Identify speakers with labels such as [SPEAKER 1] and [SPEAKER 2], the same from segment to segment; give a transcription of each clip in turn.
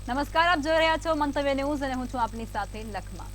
[SPEAKER 1] નમસ્કાર, આપ જોઈ રહ્યા છો મંતવ્ય ન્યૂઝ અને હું છું આપની સાથે લખમા.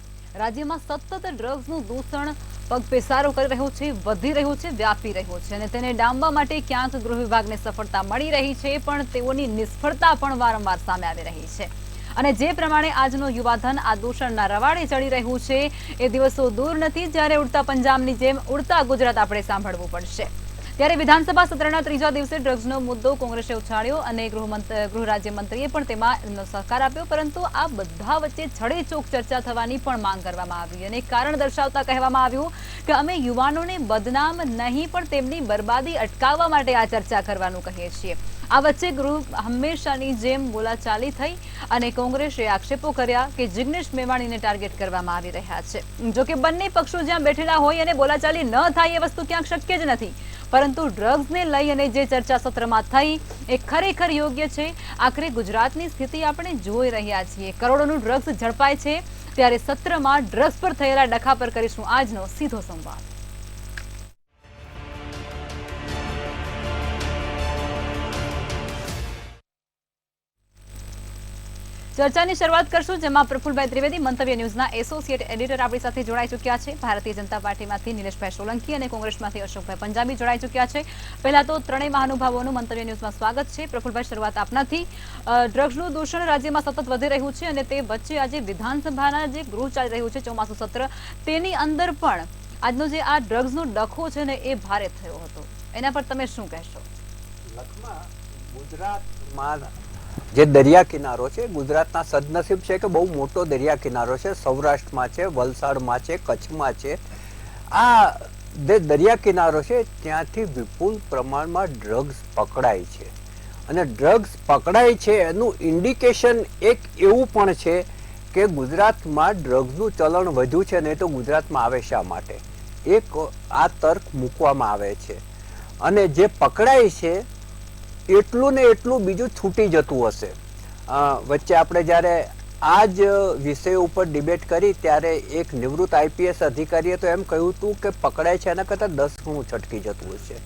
[SPEAKER 1] રાજ્યમાં સતત ડ્રગ્સનું દૂષણ પગપેસારો કરી રહ્યું છે, વધી રહ્યું છે, વ્યાપી રહ્યું છે અને તેને ડામવા માટે ક્યાંક ગૃહ વિભાગને સફળતા મળી રહી છે, પણ તેઓની નિષ્ફળતા પણ વારંવાર સામે આવી રહી છે. અને જે પ્રમાણે આજનો યુવાધન આ દૂષણના રવાડે ચડી રહ્યું છે, એ દિવસો દૂર નથી જ્યારે ઉડતા પંજાબની જેમ ઉડતા ગુજરાત આપણે સાંભળવું પડશે. ત્યારે વિધાનસભા સત્રના ત્રીજા દિવસે ડ્રગ્સનો મુદ્દો કોંગ્રેસે ઉછાળ્યો અને ગૃહ રાજ્યમંત્રીએ પણ તેમાં સહકાર આપ્યો, પરંતુ આ બધા વચ્ચે છડેચોક ચર્ચા થવાની પણ માંગ કરવામાં આવી અને કારણ દર્શાવતા કહેવામાં આવ્યું કે અમે યુવાનોને બદનામ નહીં પણ તેમની બરબાદી અટકાવવા માટે આ ચર્ચા કરવાનું કહીએ છીએ. આ વચ્ચે ગૃહ હંમેશાની જેમ બોલાચાલી થઈ અને કોંગ્રેસે આક્ષેપો કર્યા કે જિગ્નેશ મેવાણીને ટાર્ગેટ કરવામાં આવી રહ્યા છે. જોકે બંને પક્ષો જ્યાં બેઠેલા હોય અને બોલાચાલી ન થાય એ વસ્તુ ક્યાંક શક્ય જ નથી, પરંતુ ડ્રગ્સને લઈ અને જે ચર્ચા સત્રમાં થઈ એ ખરેખર યોગ્ય છે. આખરે ગુજરાતની સ્થિતિ આપણે જોઈ રહ્યા છીએ. કરોડોનું ડ્રગ્સ ઝડપાય છે, ત્યારે સત્રમાં ડ્રગ્સ પર થયેલા ડખા પર કરીશું આજનો સીધો સંવાદ. ચર્ચાની શરૂઆત કરશું, જેમાં પ્રફુલભાઈ ત્રિવેદી મંતવ્ય ન્યૂઝના એસોસિએટ એડિટર આપણી સાથે જોડાઈ ચૂક્યા છે. ભારતીય જનતા પાર્ટીમાંથી નિલેશભાઈ સોલંકી અને કોંગ્રેસમાંથી અશોકભાઈ પંજાબી જોડાઈ ચૂક્યા છે. પહેલા તો ત્રણેય મહાનુભાવોનું મંતવ્ય ન્યૂઝમાં સ્વાગત છે. પ્રફુલભાઈ, શરૂઆત આપનાથી. ડ્રગ્સનું દૂષણ રાજ્યમાં સતત વધી રહ્યું છે અને તે વચ્ચે આજે વિધાનસભાના જે ગૃહ ચાલી રહ્યું છે, ચોમાસું સત્ર, તેની અંદર પણ આજનો જે આ ડ્રગ્સનો ડખો છે ને એ ભારે થયો હતો. એના પર તમે શું કહેશો?
[SPEAKER 2] ગુજરાતમાં જે દરિયા કિનારો છે, ગુજરાતના સદનસીબ છે કે બહુ મોટો દરિયા કિનારો છે. સૌરાષ્ટ્રમાં છે, વલસાડમાં છે, કચ્છમાં છે. આ જે દરિયા કિનારો છે ત્યાંથી વિપુલ પ્રમાણમાં ડ્રગ્સ પકડાય છે અને ડ્રગ્સ પકડાય છે એનું ઇન્ડિકેશન એક એવું પણ છે કે ગુજરાતમાં ડ્રગ્સનું ચલણ વધ્યું છે, નહીં તો ગુજરાતમાં આવે શા માટે, એક આ તર્ક મૂકવામાં આવે છે. અને જે પકડાય છે એટલું ને એટલું બીજું છૂટી જતું હશે. વચ્ચે આપણે જ્યારે આ જ વિષય ઉપર ડિબેટ કરી ત્યારે એક નિવૃત્ત આઈપીએસ અધિકારીએ તો એમ કહ્યું હતું કે પકડાય છે એના કરતાં 10 ગણું છટકી જતું હશે.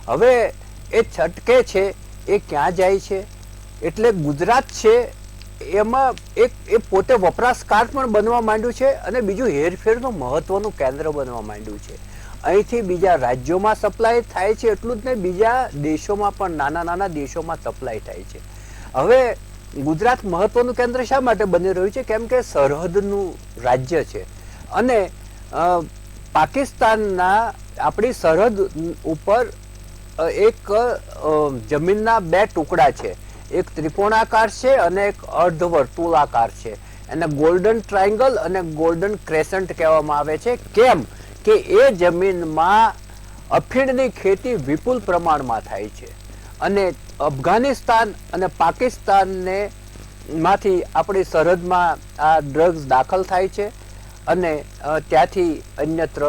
[SPEAKER 2] હવે એ છટકે છે એ ક્યાં જાય છે? એટલે ગુજરાત છે એમાં એ પોતે વપરાશકાર પણ બનવા માંડ્યું છે અને બીજું હેરફેરનું મહત્વનું કેન્દ્ર બનવા માંડ્યું છે. અહીંથી બીજા રાજ્યોમાં સપ્લાય થાય છે, એટલું જ નહીં બીજા દેશોમાં પણ, નાના નાના દેશોમાં સપ્લાય થાય છે. હવે ગુજરાત મહત્વનું કેન્દ્ર શા માટે બની રહ્યું છે? કેમ કે સરહદનું રાજ્ય છે અને પાકિસ્તાનના આપણી સરહદ ઉપર એક જમીનના બે ટુકડા છે, એક ત્રિકોણાકાર છે અને એક અર્ધવર્તુળાકાર છે. એને ગોલ્ડન ટ્રાયંગલ અને ગોલ્ડન ક્રેસન્ટ કહેવામાં આવે છે. કેમ કે એ જમીનમાં અફીણની ખેતી વિપુલ પ્રમાણમાં થાય છે અને અફઘાનિસ્તાન અને પાકિસ્તાનને માંથી આપણી સરહદમાં આ ડ્રગ્સ દાખલ થાય છે અને ત્યાંથી અન્યત્ર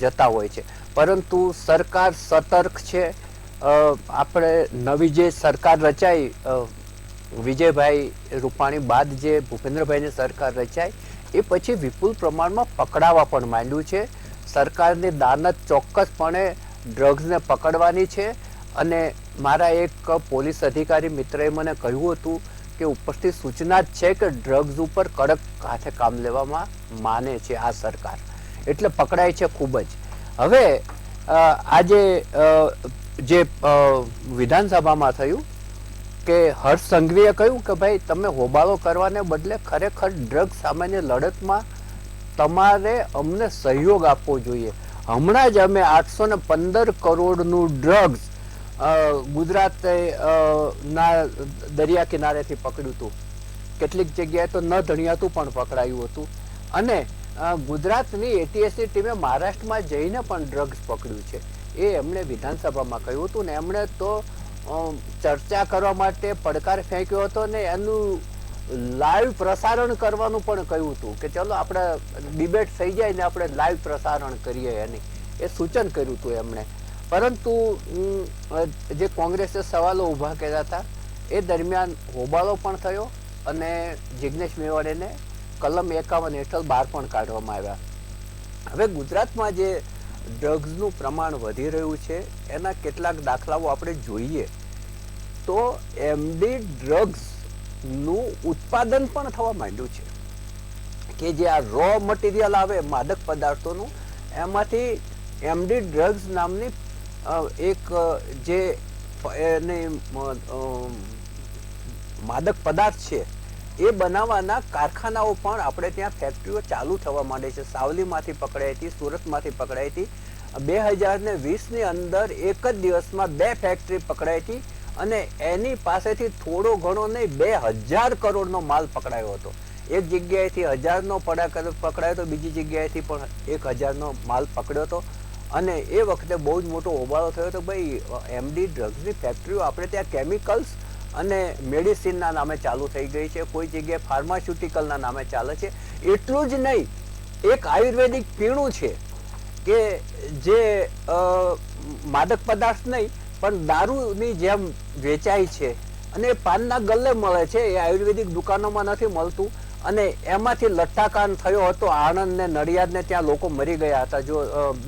[SPEAKER 2] જતા હોય છે. પરંતુ સરકાર સતર્ક છે. આપણે નવી જે સરકાર રચાઈ, વિજયભાઈ રૂપાણી બાદ જે ભૂપેન્દ્રભાઈની સરકાર રચાઈ એ પછી વિપુલ પ્રમાણમાં પકડાવા પણ માંડ્યું છે. સરકારની દાનત ચોક્કસપણે ડ્રગ્સને પકડવાની છે અને મારા એક પોલીસ અધિકારી મિત્રએ મને કહ્યું હતું કે ઉપરથી સૂચના જ છે કે ડ્રગ્સ ઉપર કડક હાથે કામ લેવામાં માને છે આ સરકાર, એટલે પકડાય છે ખૂબ જ. હવે આજે જે વિધાનસભામાં થયું કે હર્ષ સંઘવીએ કહ્યું કે ભાઈ તમે હોબાળો કરવાને બદલે ખરેખર ડ્રગ્સ સામેની લડતમાં તમારે અમને સહયોગ આપવો જોઈએ. હમણાં જ અમે 815 કરોડનું ડ્રગ્સ ગુજરાત ના દરિયા કિનારેથી પકડ્યું હતું. કેટલીક જગ્યાએ તો ન ધણિયાતું પણ પકડાયું હતું અને ગુજરાતની એટીએસની ટીમે મહારાષ્ટ્રમાં જઈને પણ ડ્રગ્સ પકડ્યું છે. એ એમણે વિધાનસભામાં કહ્યું હતું ને એમણે તો ચર્ચા કરવા માટે પડકાર ફેંક્યો હતો ને એનું લાઈવ પ્રસારણ કરવાનું પણ કહ્યું હતું કે ચલો આપણે ડિબેટ થઈ જાય ને આપણે લાઈવ પ્રસારણ કરીએ એની, એ સૂચન કર્યું હતું એમણે. પરંતુ જે કોંગ્રેસે સવાલો ઊભા કર્યા હતા એ દરમિયાન હોબાળો પણ થયો અને જિગ્નેશ મેવાણીને કલમ 51 હેઠળ બહાર પણ કાઢવામાં આવ્યા. હવે ગુજરાતમાં જે ડ્રગ્સનું પ્રમાણ વધી રહ્યું છે એના કેટલાક દાખલાઓ આપણે જોઈએ તો એમડી ડ્રગ્સ નું ઉત્પાદન પણ થવા માંડ્યું છે કે જે આ રો મટીરિયલ આવે માદક પદાર્થોનું, એમાંથી એમડી ડ્રગ્સ નામની એક જે એની માદક પદાર્થ છે એ બનાવવાના કારખાનાઓ પણ આપણે ત્યાં ફેક્ટરીઓ ચાલુ થવા માંડે છે. સાવલીમાંથી પકડાઈ હતી, સુરતમાંથી પકડાઈ હતી. 2020ની અંદર એક જ દિવસમાં 2 ફેક્ટરી પકડાઈ હતી અને એની પાસેથી થોડો ઘણો નહીં 2000 કરોડનો માલ પકડાયો હતો. એક જગ્યાએથી 1000નો પકડાયો તો બીજી જગ્યાએથી પણ 1000નો માલ પકડ્યો હતો. અને એ વખતે બહુ જ મોટો હોબાળો થયો હતો, ભાઈ એમડી ડ્રગ્સની ફેક્ટરીઓ આપણે ત્યાં કેમિકલ્સ અને મેડિસિનના નામે ચાલુ થઈ ગઈ છે, કોઈ જગ્યાએ ફાર્માસ્યુટિકલના નામે ચાલે છે. એટલું જ નહીં, એક આયુર્વેદિક પીણું છે કે જે માદક પદાર્થ નહીં પણ દારૂની જેમ વેચાય છે અને પાનના ગલ્લે મળે છે, એ આયુર્વેદિક દુકાનોમાં નથી મળતું. અને એમાંથી લઠ્ઠાકાંડ થયો હતો આણંદ ને નડિયાદ ને, ત્યાં લોકો મરી ગયા હતા. જો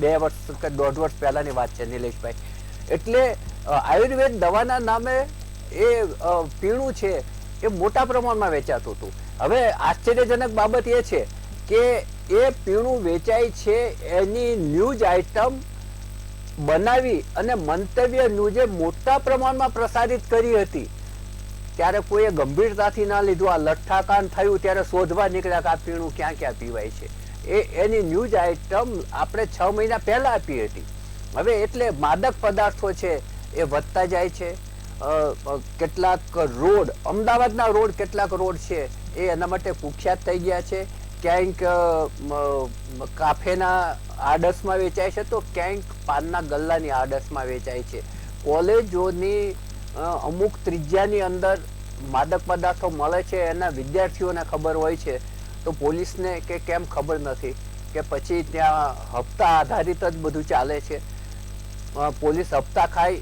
[SPEAKER 2] 2 વર્ષ કે 1.5 વર્ષ પહેલાની વાત છે નિલેશભાઈ. એટલે આયુર્વેદ દવાના નામે એ પીણું છે એ મોટા પ્રમાણમાં વેચાતું હતું. હવે આશ્ચર્યજનક બાબત એ છે કે એ પીણું વેચાય છે એની ન્યૂઝ આઇટમ બનાવી અને મંતવ્ય ન્યૂઝે મોટા પ્રમાણમાં પ્રસારિત કરી હતી. ત્યારે કોઈએ ગંભીરતાથી ના લીધું. આ લઠ્ઠાકાંડ થયું ત્યારે શોધવા નીકળ્યા કે આ પીણું ક્યાં ક્યાં પીવાય છે. એની ન્યૂઝ આઇટમ આપણે 6 મહિના પહેલા આપી હતી. હવે એટલે માદક પદાર્થો છે એ વધતા જાય છે. કેટલાક રોડ, અમદાવાદના રોડ કેટલાક રોડ છે એ એના માટે કુખ્યાત થઈ ગયા છે. ક્યાંક કાફેના આડસમાં વેચાય છે તો ક્યાંક પાનના ગલ્લાની આડસમાં વેચાય છે. કોલેજોની અમુક ત્રિજ્યાની અંદર માદક પદાર્થો મળે છે, એના વિદ્યાર્થીઓને ખબર હોય છે તો પોલીસને કે કેમ ખબર નથી, કે પછી ત્યાં હપ્તા આધારિત જ બધું ચાલે છે. પોલીસ હપ્તા ખાય,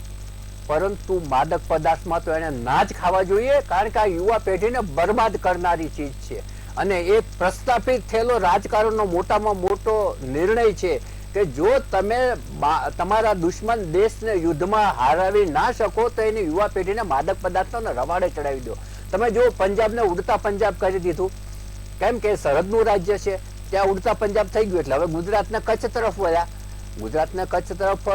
[SPEAKER 2] પરંતુ માદક પદાર્થમાં તો એને ના જ ખાવા જોઈએ, કારણ કે આ યુવા પેઢીને બરબાદ કરનારી ચીજ છે. અને એક પ્રસ્થાપિત થયેલો રાજકારણનો મોટામાં મોટો નિર્ણય છે કે જો તમે તમારા દુશ્મન દેશને યુદ્ધમાં હારાવી ના શકો તો એની યુવા પેઢીને માદક પદાર્થોને રવાડે ચડાવી દો. તમે જો પંજાબને ઉડતા પંજાબ કરી દીધું, કેમ કે સરહદનું રાજ્ય છે, ત્યાં ઉડતા પંજાબ થઈ ગયું. એટલે હવે ગુજરાતને કચ્છ તરફ વળ્યા. ગુજરાતને કચ્છ તરફ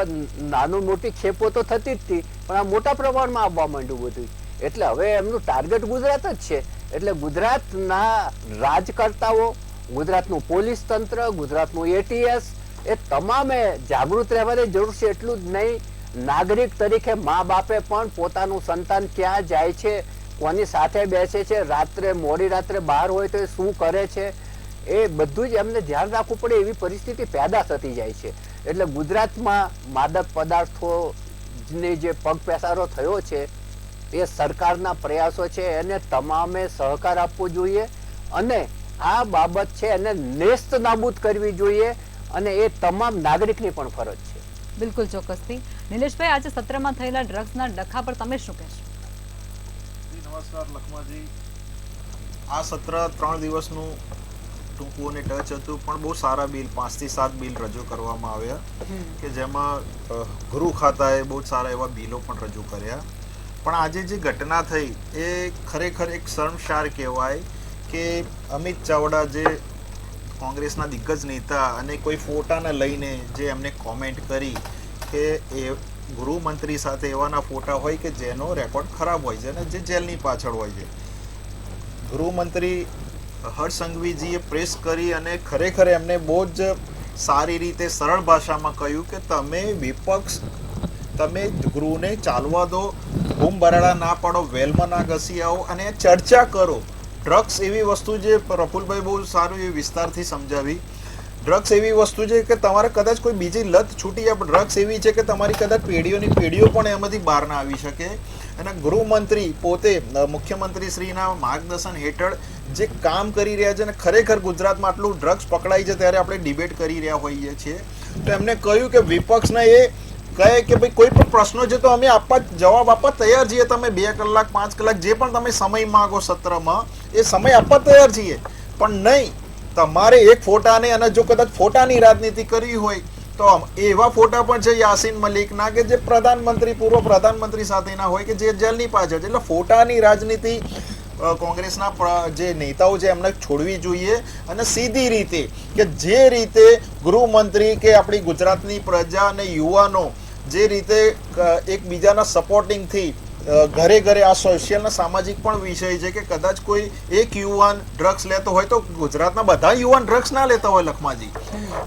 [SPEAKER 2] નાનું મોટી ખેપો તો થતી જ હતી, પણ આ મોટા પ્રમાણમાં આવવા માંડ્યું બધું. એટલે હવે એમનું ટાર્ગેટ ગુજરાત જ છે. એટલે ગુજરાતના રાજકર્તાઓ, ગુજરાતનું પોલીસ તંત્ર, ગુજરાતનું એટીએસ, એ તમામે જાગૃત રહેવાની જરૂર છે. એટલું જ નહીં, નાગરિક તરીકે મા બાપે પણ પોતાનું સંતાન ક્યાં જાય છે, કોની સાથે બેસે છે, રાત્રે મોડી રાત્રે બહાર હોય તો એ શું કરે છે, એ બધું જ એમને ધ્યાન રાખવું પડે એવી પરિસ્થિતિ પેદા થતી જાય છે. એટલે ગુજરાતમાં માદક પદાર્થોની જે પગપેસારો થયો છે એ સરકારના પ્રયાસો છે, એને તમામે સહકાર આપવો જોઈએ અને આ બાબત છે એને નેસ્ત નાબૂદ કરવી જોઈએ અને એ તમામ નાગરિકની પણ ફરજ છે.
[SPEAKER 1] બિલકુલ ચોક્કસથી. નિલેશભાઈ, આજે સત્રમાં થયેલા ડ્રગ્સના ડખા પર તમે શું કહેશો?
[SPEAKER 3] નમસ્કાર લખમાજી. આ સત્ર 3 દિવસનું ટૂંકું અને ટચ હતું, પણ બહુ સારા બિલ 5 થી 7 બિલ રજૂ કરવામાં આવ્યા કે જેમાં ગૃહ ખાતાએ બહુ સારા એવા બિલો પણ રજૂ કર્યા. પણ આજે જે ઘટના થઈ એ ખરેખર એક શર્મસાર કહેવાય કે અમિત ચાવડા જે કોંગ્રેસના દિગ્ગજ નેતા અને કોઈ ફોટાને લઈને જે એમને કોમેન્ટ કરી કે એ ગૃહમંત્રી સાથે એવાના ફોટા હોય કે જેનો રેકોર્ડ ખરાબ હોય છે અને જે જેલની પાછળ હોય છે. ગૃહમંત્રી હર્ષ સંઘવીજીએ પ્રેસ કરી અને ખરેખર એમને બહુ જ સારી રીતે સરળ ભાષામાં કહ્યું કે તમે વિપક્ષ, તમે ગૃહને ચાલવા દો, બૂમ બરાડા ના પાડો, વેલમાં ના ઘસી આવો અને ચર્ચા કરો. ડ્રગ્સ એવી વસ્તુ જે પ્રફુલભાઈ બહુ સારું એ વિસ્તારથી સમજાવી. ડ્રગ્સ એવી વસ્તુ છે કે તમારે કદાચ કોઈ બીજી લત છૂટી જાય, ડ્રગ્સ એવી છે કે તમારી કદાચ પેઢીઓની પેઢીઓ પણ એમાંથી બહાર ના આવી શકે. અને ગૃહમંત્રી પોતે મુખ્યમંત્રી શ્રીના માર્ગદર્શન હેઠળ જે કામ કરી રહ્યા છે અને ખરેખર ગુજરાતમાં આટલું ડ્રગ્સ પકડાય છે ત્યારે આપણે ડિબેટ કરી રહ્યા હોઈએ છીએ, તો એમને કહ્યું કે વિપક્ષને એ કહે કે ભાઈ કોઈ પણ પ્રશ્નો છે તો અમે જવાબ આપવા તૈયાર છીએ. તમે 2 કલાક 5 કલાક જે પણ તમે સમય માંગો સત્રમાં એ સમય આપવા તૈયાર છીએ, પણ નહીં તમારે એક ફોટાને, અને જો કદાચ ફોટાની રાજનીતિ કરવી હોય તો એવા ફોટા પણ છે યાસીન મલિકના કે જે પ્રધાનમંત્રી, પૂર્વ પ્રધાનમંત્રી સાથેના હોય કે જે જેલની પાછળ છે. એટલે ફોટાની રાજનીતિ કોંગ્રેસના જે નેતાઓ છે એમને છોડવી જોઈએ અને સીધી રીતે કે જે રીતે ગૃહમંત્રી કે આપણી ગુજરાતની પ્રજા અને યુવાનો જે રીતે એકબીજાના સપોર્ટિંગથી ઘરે ઘરે આ સોશિયલ અને સામાજિક પણ વિષય છે કે કદાચ કોઈ એક યુવાન ડ્રગ્સ લેતો હોય તો ગુજરાતના બધા યુવાન ડ્રગ્સ ના લેતા હોય લખમાજી,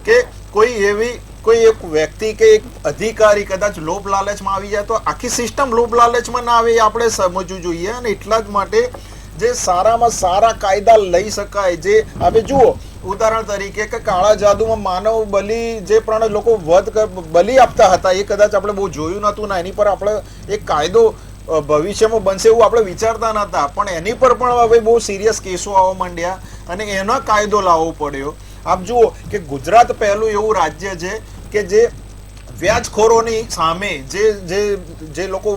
[SPEAKER 3] કે કોઈ એક વ્યક્તિ કે એક અધિકારી કદાચ લોભ લાલચમાં આવી જાય તો આખી સિસ્ટમ લોભ લાલચમાં ના આવે એ આપણે સમજવું જોઈએ. અને એટલા જ માટે જે સારામાં સારા કાયદા લઈ શકાય, જે આપણે જુઓ ઉદાહરણ તરીકે કે કાળા જાદુમાં માનવ બલિ જે પણ લોકો બલિ આપતા હતા એ કદાચ આપણે બહુ જોયું નતું ને એની પર આપણે એક કાયદો ભવિષ્યમાં બનશે એવું આપણે વિચારતા નતા, પણ એની પર પણ હવે બહુ સિરિયસ કેસો આવવા માંડ્યા અને એનો કાયદો લાવવો પડ્યો. આપ જુઓ કે ગુજરાત પહેલું એવું રાજ્ય છે કે જે વ્યાજખોરોની સામે જે લોકો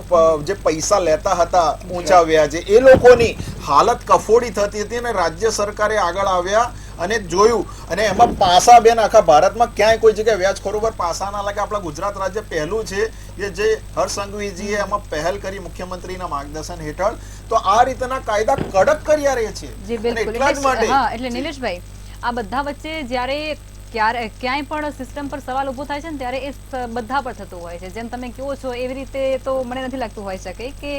[SPEAKER 3] જે પૈસા લેતા હતા ઊંચા વ્યાજે એ લોકોની હાલત કફોડી થતી હતી અને રાજ્ય સરકારે આગળ આવ્યા અને જોયું અને એમાં પાસા બેન આખા ભારતમાં ક્યાંય કોઈ જગ્યાએ વ્યાજખોરો પર પાસા ના લાગે. આપણા ગુજરાત રાજ્ય પહેલું છે કે જે હર્ષ સંઘવીજીએ એમાં પહેલ કરી મુખ્યમંત્રીના માર્ગદર્શન હેઠળ. તો આ રીતના કાયદા કડક કર્યા રહે છે.
[SPEAKER 1] એટલા જ માટે એટલે નિલેશભાઈ આ બધા વચ્ચે જ્યારે ક્યાંય પણ સિસ્ટમ પર સવાલ ઉભો થાય છે ને ત્યારે એ બધા પર થતું હોય છે. જેમ તમે કહો છો એવી રીતે તો મને નથી લાગતું હોય શકે કે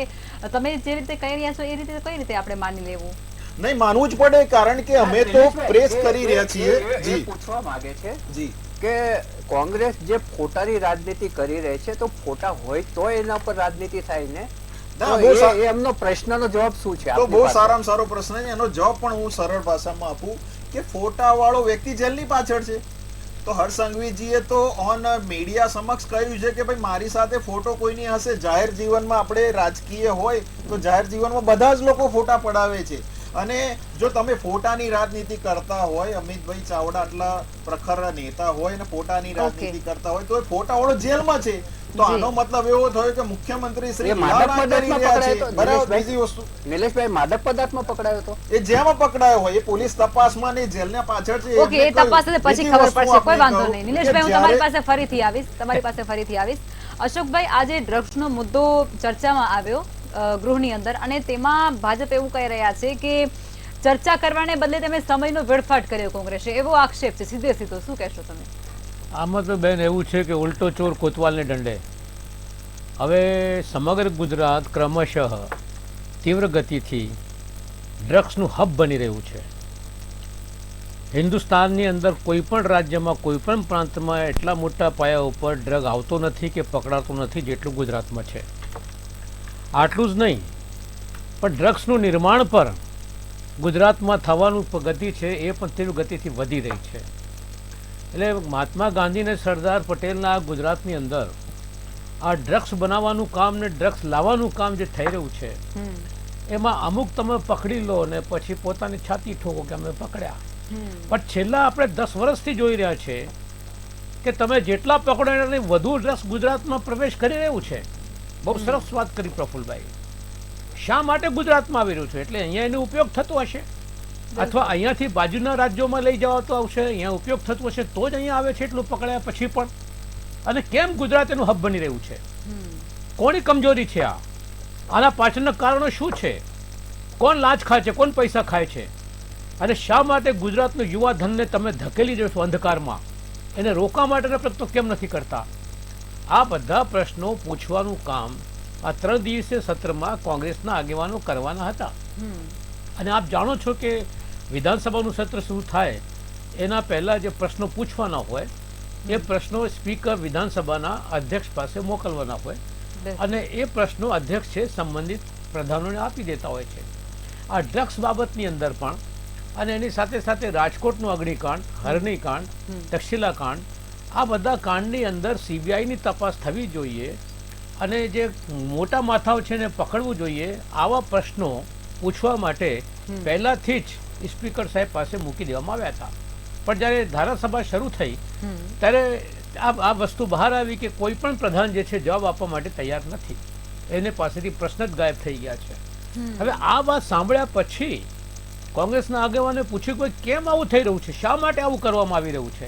[SPEAKER 1] તમે જે રીતે કહી રહ્યા છો એ રીતે કઈ રીતે આપણે માની લેવું?
[SPEAKER 3] નહીં, માનવું જ પડે, કારણ કે અમે તો પ્રેસ કરી રહ્યા છીએ. જી
[SPEAKER 2] પૂછવા માંગે છે
[SPEAKER 3] જી
[SPEAKER 2] કે કોંગ્રેસ જે ફોટાની રાજનીતિ કરી રહી છે તો ફોટા હોય તો એના પર રાજનીતિ થાય ને? એમનો પ્રશ્નનો જવાબ શું છે?
[SPEAKER 3] તો બહુ સારામાં સારો પ્રશ્ન છે. એનો જવાબ પણ હું સરળ ભાષામાં આપું કે ફોટા વાળો વ્યક્તિ જેલની પાછળ છે. તો હર્ષ સંઘવીજીએ તો ઓન મીડિયા સમક્ષ કહ્યું છે કે ભાઈ મારી સાથે ફોટો કોઈની હશે. જાહેર જીવનમાં આપણે રાજકીય હોય તો જાહેર જીવનમાં બધા જ લોકો ફોટા પડાવે છે. અને જો તમે ફોટાની રાજનીતિ કરતા હોય, અમિતભાઈ ચાવડા આટલા પ્રખર નેતા હોય અને ફોટાની રાજનીતિ કરતા હોય તો ફોટા વાળો જેલમાં છે. તો આનો મતલબ એવો થયો કે મુખ્યમંત્રી શ્રી બીજી વસ્તુ
[SPEAKER 2] નિલેશભાઈ માદક પદાર્થમાં પકડાયો હતો,
[SPEAKER 3] એ જેમાં પકડાયો હોય એ પોલીસ તપાસમાં ને જેલના પાછળ છે.
[SPEAKER 1] ઓકે, એ તપાસ પછી ખબર પડશે, કોઈ વાંધો નહીં. નિલેશભાઈ હું તમારી પાસે ફરીથી આવીશ. અશોકભાઈ, આજે ડ્રગ્સનો મુદ્દો ચર્ચામાં આવ્યો ગૃહની અંદર અને તેમાં ભાજપ એવું કહી રહ્યા છે કે ચર્ચા કરવાને બદલે તમે સમયનો વેડફાટ કર્યો કોંગ્રેસે, એવો આક્ષેપ છે સીધે સીધો. શું કહેશો તમે?
[SPEAKER 4] આમાં તો બેન એવું છે કે ઉલટો ચોર કોતવાલને દંડે. હવે સમગ્ર ગુજરાત ક્રમશઃ તીવ્ર ગતિથી ડ્રગ્સનું હબ બની રહ્યું છે. હિન્દુસ્તાનની અંદર કોઈ પણ રાજ્યમાં કોઈ પણ પ્રાંતમાં એટલા મોટા પાયા ઉપર ડ્રગ આવતો નથી કે પકડાતો નથી જેટલું ગુજરાતમાં છે. આટલું જ નહીં પણ ડ્રગ્સનું નિર્માણ પર ગુજરાતમાં થવાનું ગતિ છે એ પણ તીવ્ર ગતિથી વધી રહી છે. એટલે મહાત્મા ગાંધી અને સરદાર પટેલના ગુજરાતની અંદર આ ડ્રગ્સ બનાવવાનું કામ ને ડ્રગ્સ લાવવાનું કામ જે થઈ રહ્યું છે એમાં અમુક તમે પકડી લો ને પછી પોતાની છાતી ઠોકો કે અમે પકડ્યા. પણ છેલ્લા આપણે 10 વર્ષથી જોઈ રહ્યા છે કે તમે જેટલા પકડો એટલી વધુ ડ્રગ્સ ગુજરાતમાં પ્રવેશ કરી રહ્યું છે. બહુ સરસ વાત કરી પ્રફુલભાઈ. શા માટે ગુજરાતમાં આવી રહ્યું છે? એટલે અહીંયા એનો ઉપયોગ થતો હશે અથવા અહીંયાથી બાજુના રાજ્યોમાં લઈ જવાતો આવશે, અહીંયા ઉપયોગ થતો હશે તો જ અહીંયા આવે છે એટલું પકડાયા પછી પણ. અને કેમ ગુજરાત એનું હબ બની રહ્યું છે? કોની કમજોરી છે આ? આના પાછળના કારણો શું છે? કોણ લાંચ ખાય છે, કોણ પૈસા ખાય છે? અને શા માટે ગુજરાતનું યુવા ધનને તમે ધકેલી રહ્યો છો અંધકારમાં? એને રોકવા માટેના પ્રયત્નો કેમ નથી કરતા? આ બધા પ્રશ્નો પૂછવાનું કામ આ 3 દિવસીય સત્રમાં કોંગ્રેસના આગેવાનો કરવાના હતા. અને આપ જાણો છો કે વિધાનસભાનું સત્ર શરૂ થાય એના પહેલા જે પ્રશ્નો પૂછવાના હોય એ પ્રશ્નો સ્પીકર વિધાનસભાના અધ્યક્ષ પાસે મોકલવાના હોય અને એ પ્રશ્નો અધ્યક્ષ છે સંબંધિત પ્રધાનોને આપી દેતા હોય છે. આ ડ્રગ્સ બાબતની અંદર પણ અને એની સાથે સાથે રાજકોટનું અગ્નિકાંડ, હરણીકાંડ, તક્ષશિલા કાંડ, આ બધા કાંડની અંદર સીબીઆઈની તપાસ થવી જોઈએ અને જે મોટા માથાઓ છે એને પકડવું જોઈએ. આવા પ્રશ્નો પૂછવા માટે પહેલાથી જ સ્પીકર સાહેબ પાસે મૂકી દેવામાં આવ્યા હતા. પણ જ્યારે ધારાસભા શરૂ થઈ ત્યારે આ વસ્તુ બહાર આવી કે કોઈ પણ પ્રધાન જે છે જવાબ આપવા માટે તૈયાર નથી. એને પાસેથી પ્રશ્ન જ ગાયબ થઈ ગયા છે. હવે આ વાત સાંભળ્યા પછી કોંગ્રેસના આગેવાને પૂછ્યું કે કેમ આવું થઈ રહ્યું છે? શા માટે આવું કરવામાં આવી રહ્યું છે?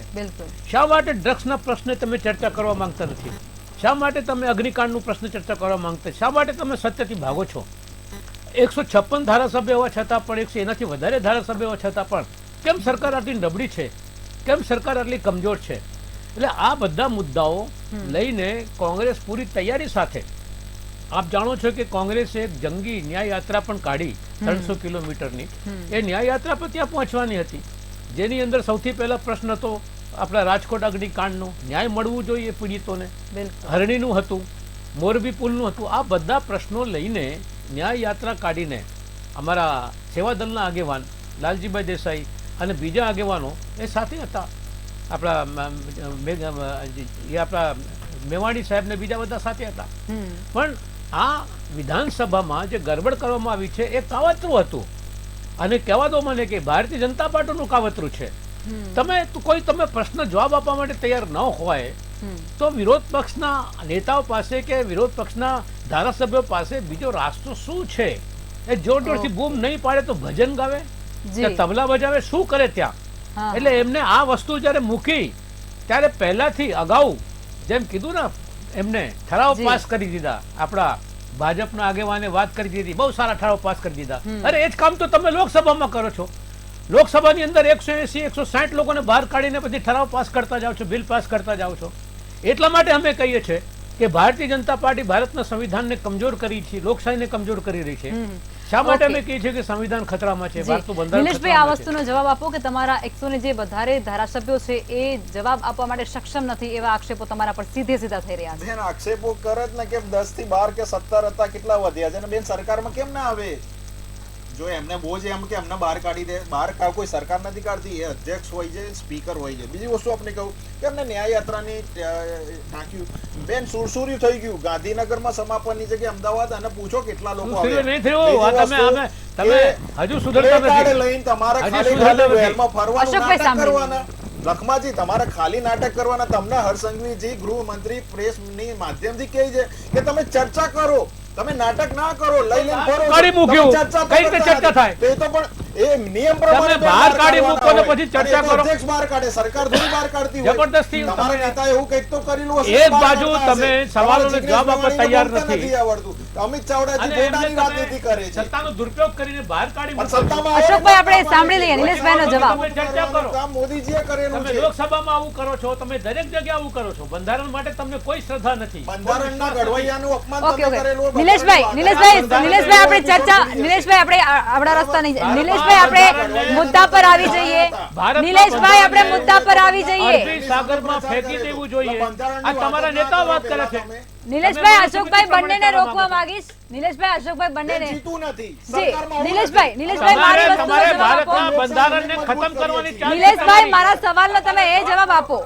[SPEAKER 4] શા માટે ડ્રગ્સના પ્રશ્ને તમે ચર્ચા કરવા માંગતા નથી? શા માટે તમે અગ્નિકાંડનું પ્રશ્ન ચર્ચા કરવા માંગતા? શા માટે તમે સત્યથી ભાગો છો? 156 ધારાસભ્ય હોવા છતાં પણ 100 એનાથી વધારે ધારાસભ્ય હોવા છતાં પણ કેમ સરકાર આટલી નબળી છે, કેમ સરકાર આટલી કમજોર છે? એટલે આ બધા મુદ્દાઓ લઈને કોંગ્રેસ પૂરી તૈયારી સાથે, આપ જાણો છો કે કોંગ્રેસે એક જંગી ન્યાય યાત્રા પણ કાઢી 300 કિલોમીટરની. એ ન્યાય યાત્રા પર ત્યાં પહોંચવાની હતી, જેની અંદર સૌથી પહેલા પ્રશ્ન હતો આપણા રાજકોટ અગ્નિકાંડનો, ન્યાય મળવું જોઈએ પીડિતોને. હરણીનું હતું, મોરબી પુલનું હતું. આ બધા પ્રશ્નો લઈને ન્યાય યાત્રા કાઢીને અમારા સેવાદળના આગેવાન લાલજીભાઈ દેસાઈ અને બીજા આગેવાનો એ સાથે હતા. આપણા મેવાણી સાહેબ ને બીજા બધા સાથે હતા. પણ આ વિધાનસભામાં જે ગરબડ કરવામાં આવી છે એ કાવતરું હતું. અને કહેવા દો મને કે ભારતીય જનતા પાર્ટીનું કાવતરું છે. તમે પ્રશ્ન જવાબ આપવા માટે તૈયાર ન હોય તો વિરોધ પક્ષના નેતાઓ પાસે કે વિરોધ પક્ષના ધારાસભ્યો પાસે બીજો રાસ્તો શું છે? એ જોર જોરથી બૂમ નહીં પાડે તો ભજન ગાવે કે તબલા બજાવે, શું કરે ત્યાં? એટલે એમને આ વસ્તુ જ્યારે મૂકી ત્યારે પહેલાથી અગાઉ જેમ કીધું ને, એમને ઠરાવ પાસ કરી દીધા. આપણા ભાજપના આગેવાને વાત કરી દીધી, બહુ સારા ઠરાવ પાસ કરી દીધા. અરે એ જ કામ તો તમે લોકસભામાં કરો છો. લોકસભાની અંદર 180 160 લોકોને બહાર કાઢીને પછી ઠરાવ પાસ કરતા જાઓ છો, બિલ પાસ કરતા જાઓ છો. એટલા માટે અમે કહીએ છીએ કે ભારતીય જનતા પાર્ટી ભારતના સંવિધાનને કમજોર કરી છે, લોકશાહીને કમજોર કરી રહી છે. શા માટે અમે કહીએ છીએ કે સંવિધાન ખતરામાં છે, ભારતનું બંધારણ?
[SPEAKER 1] નિલેશભાઈ, આ વસ્તુનો જવાબ આપો કે તમારા 100 ને જે વધારે ધારાસભ્યો છે એ જવાબ આપવા માટે સક્ષમ નથી, એવા આક્ષેપો તમારા પર સીધે સીધા થઈ રહ્યા છે.
[SPEAKER 3] બેન, આક્ષેપો કરે જ ને કે 10 થી 12 કે 17 હતા, કેટલા વધ્યા છે? અને બેન, સરકારમાં કેમ ના આવે? જો એમને બહુ છે એમ કે એમને બહાર કાઢી દે, બહાર કોઈ સરકાર નથી કાઢતી, એ અધ્યક્ષ હોય છે, સ્પીકર હોય છે. બીજી વસ્તુ આપણે કહું કે એમને ન્યાય યાત્રાની નાખ્યું, બેન સુરસુર્યું થઈ ગયું. ગાંધીનગરમાં સમાપનની જગ્યાએ અમદાવાદ, અને પૂછો કેટલા લોકો આવે.
[SPEAKER 4] હજુ સુધરતા નથી.
[SPEAKER 3] લઈને તમારે ખાલી વેલમાં ફરવાનું કરવાના. લખમાજી, તમારે ખાલી નાટક કરવાના. તમને હર્ષસંઘવીજી ગૃહમંત્રી પ્રેસની માધ્યમથી કહે છે કે તમે ચર્ચા કરો, તમે નાટક ના કરો, લઈ લઈને ફરો.
[SPEAKER 4] કાઢી મૂક્યું, કઈ રીતે ચર્ચા થાય?
[SPEAKER 3] એ તો પણ એ નિયમ પ્રમાણે
[SPEAKER 4] બહાર કાઢી મૂકો ને પછી ચર્ચા કરો.
[SPEAKER 3] અધ્યક્ષ બહાર કાઢે, સરકાર થોડી બહાર કાઢતી હોય.
[SPEAKER 4] જબરદસ્તી
[SPEAKER 3] તમારા નેતા એવું કંઈક તો કરેલું હશે.
[SPEAKER 4] એક બાજુ તમે સવાલોનો જવાબ આપવા તૈયાર નથી
[SPEAKER 3] આવડતું. અમિત ચાવડાજી પોતાની રાજનીતિ કરે છે,
[SPEAKER 4] સત્તાનો દુરુપયોગ કરીને બહાર કાઢી મૂકો.
[SPEAKER 1] અશોકભાઈ, આપણે સાંભળી લઈએ નિલેશભાઈનો જવાબ.
[SPEAKER 4] તમે ચર્ચા કરો.
[SPEAKER 3] કામ મોદીજીએ કરેલું
[SPEAKER 4] તમે
[SPEAKER 3] છે.
[SPEAKER 4] લોકસભામાં આવું કરો છો, તમે દરેક જગ્યાએ આવું કરો છો. બંધારણ માટે તમને કોઈ શ્રદ્ધા નથી.
[SPEAKER 3] બંધારણના ઘડવૈયાનું અપમાન
[SPEAKER 1] ઓકે,
[SPEAKER 3] તમે
[SPEAKER 1] ઓકે.
[SPEAKER 3] કરેલું.
[SPEAKER 1] નિલેશભાઈ, આપણે ચર્ચા, નિલેશભાઈ આપણે આપણા રસ્તા નહીં. નિલેશભાઈ, આપણે મુદ્દા પર આવી જઈએ. નિલેશભાઈ, આપણે મુદ્દા પર આવી જઈએ.
[SPEAKER 4] અરબી સાગરમાં ફેંકી દેવું જોઈએ. આ તમારા નેતાઓ વાત કરે છે.
[SPEAKER 1] નિલેશભાઈ, અશોકભાઈ બંનેને રોકવા માંગીશ. નિલેશભાઈ, અશોકભાઈ બંનેને.
[SPEAKER 3] જીતું નથી.
[SPEAKER 1] નિલેશભાઈ, મારી વસ્તુનો જવાબ આપો.
[SPEAKER 4] ભારતના બંધારણને ખતમ કરવાની ચાલ છે.
[SPEAKER 1] નિલેશભાઈ, મારા સવાલનો તમે એ જવાબ આપો.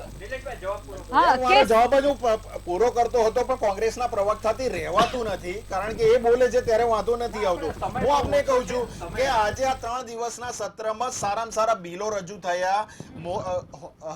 [SPEAKER 1] હા,
[SPEAKER 3] મારો જવાબ જ હું પૂરો કરતો હતો, પણ કોંગ્રેસના પ્રવક્તાથી રહેવાતું નથી, કારણ કે એ બોલે છે ત્યારે વાંધો નથી આવતો. હું આપને કહું છું કે આજે આ 3 દિવસના સત્રમાં સારામાં સારા બિલો રજૂ થયા.